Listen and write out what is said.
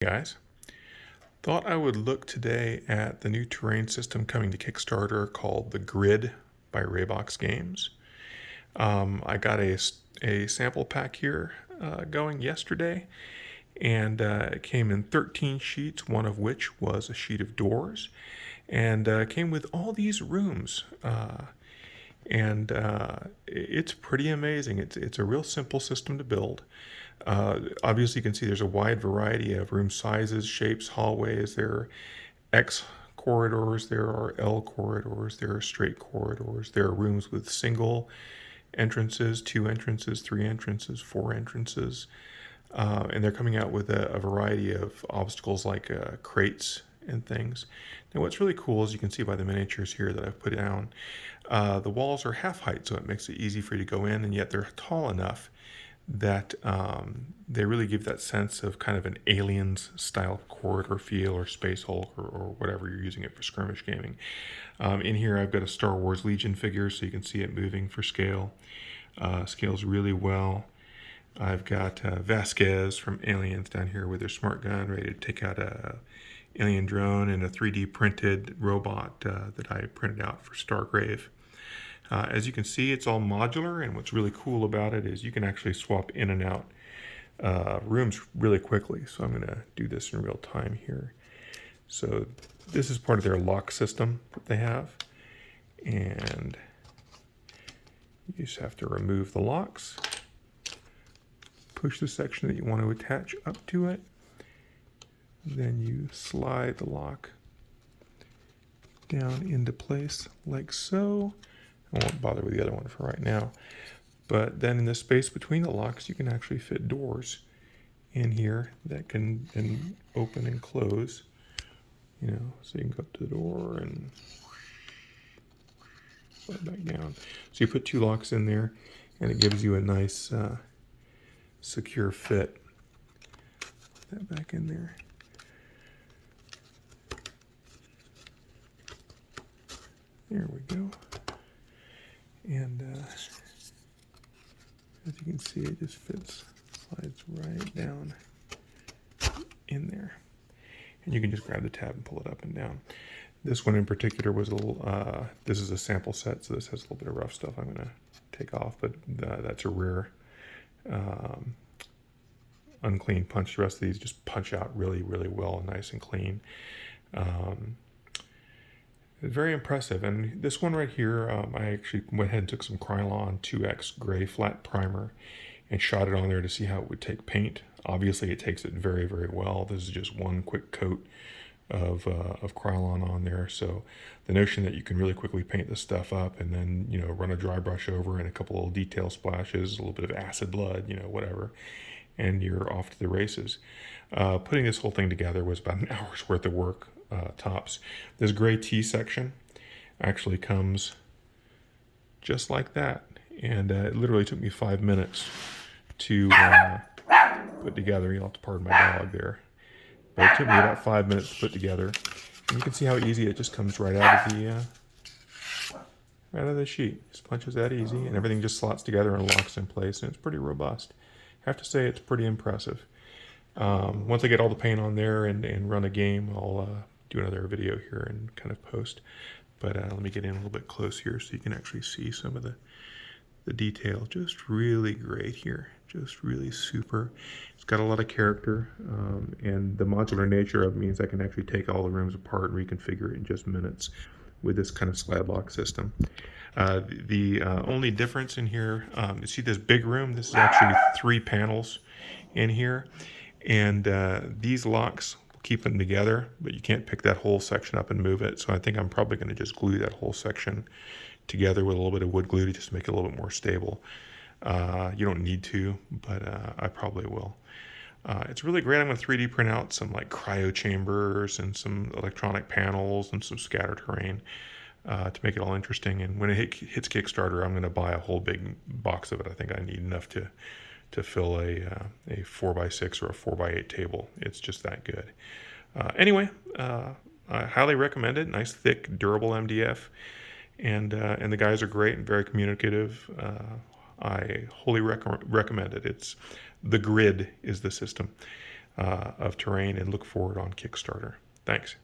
Guys, thought I would look today at the new terrain system coming to Kickstarter called the Grid by Raybox Games. I got a sample pack here going yesterday, and it came in 13 sheets, one of which was a sheet of doors, and came with all these rooms. And it's pretty amazing. It's a real simple system to build. Obviously, you can see there's a wide variety of room sizes, shapes, hallways. There are X corridors, there are L corridors, there are straight corridors. There are rooms with single entrances, two entrances, three entrances, four entrances. And they're coming out with a variety of obstacles like crates and things. Now, what's really cool, as you can see by the miniatures here that I've put down, the walls are half height, so it makes it easy for you to go in, and yet they're tall enough that they really give that sense of kind of an Aliens style corridor feel, or Space Hulk, or whatever you're using it for skirmish gaming. In here I've got a Star Wars Legion figure, so you can see it moving for scale. Scales really well. I've got Vasquez from Aliens down here with their smart gun, ready to take out a alien drone, and a 3D printed robot that I printed out for Stargrave. As you can see, it's all modular, and what's really cool about it is you can actually swap in and out rooms really quickly. So I'm going to do this in real time here. So this is part of their lock system that they have, and you just have to remove the locks, push the section that you want to attach up to it, then you slide the lock down into place like so. I won't bother with the other one for right now. But then in the space between the locks, you can actually fit doors in here that can then open and close. So you can go up to the door and slide back down. So you put two locks in there, and it gives you a nice secure fit. Put that back in there. There we go. And as you can see, it just slides right down in there. And you can just grab the tab and pull it up and down. This one in particular was a little, this is a sample set, so this has a little bit of rough stuff I'm going to take off, but that's a rare unclean punch. The rest of these just punch out really, really well and nice and clean. Very impressive. And this one right here, I actually went ahead and took some Krylon 2X gray flat primer and shot it on there to see how it would take paint. Obviously it takes it very, very well. This is just one quick coat of Krylon on there. So the notion that you can really quickly paint this stuff up and then, run a dry brush over and a couple little detail splashes, a little bit of acid blood, whatever, and you're off to the races. Putting this whole thing together was about an hour's worth of work. Tops. This gray T section actually comes just like that, and it literally took me 5 minutes to put together. You'll have to pardon my dog there, but it took me about 5 minutes to put together. And you can see how easy it just comes right out of the sheet. Just punches that easy, and everything just slots together and locks in place, and it's pretty robust. I have to say it's pretty impressive. Once I get all the paint on there and run a game, I'll do another video here and kind of post. But let me get in a little bit close here so you can actually see some of the detail. Just really great here. Just really super. It's got a lot of character, and the modular nature of it means I can actually take all the rooms apart and reconfigure it in just minutes with this kind of slide lock system. The only difference in here, you see this big room? This is actually 3 panels in here. And these locks will keep them together, but you can't pick that whole section up and move it. So I think I'm probably going to just glue that whole section together with a little bit of wood glue to just make it a little bit more stable. You don't need to, but I probably will. It's really great. I'm going to 3D print out some like cryo chambers and some electronic panels and some scatter terrain to make it all interesting. And when it hits Kickstarter, I'm going to buy a whole big box of it. I think I need enough to fill a 4x6 or a 4x8 table. It's just that good. Anyway, I highly recommend it. Nice, thick, durable MDF, and the guys are great and very communicative. I wholly recommend it. It's the Grid is the system. of terrain and look for it on Kickstarter. Thanks.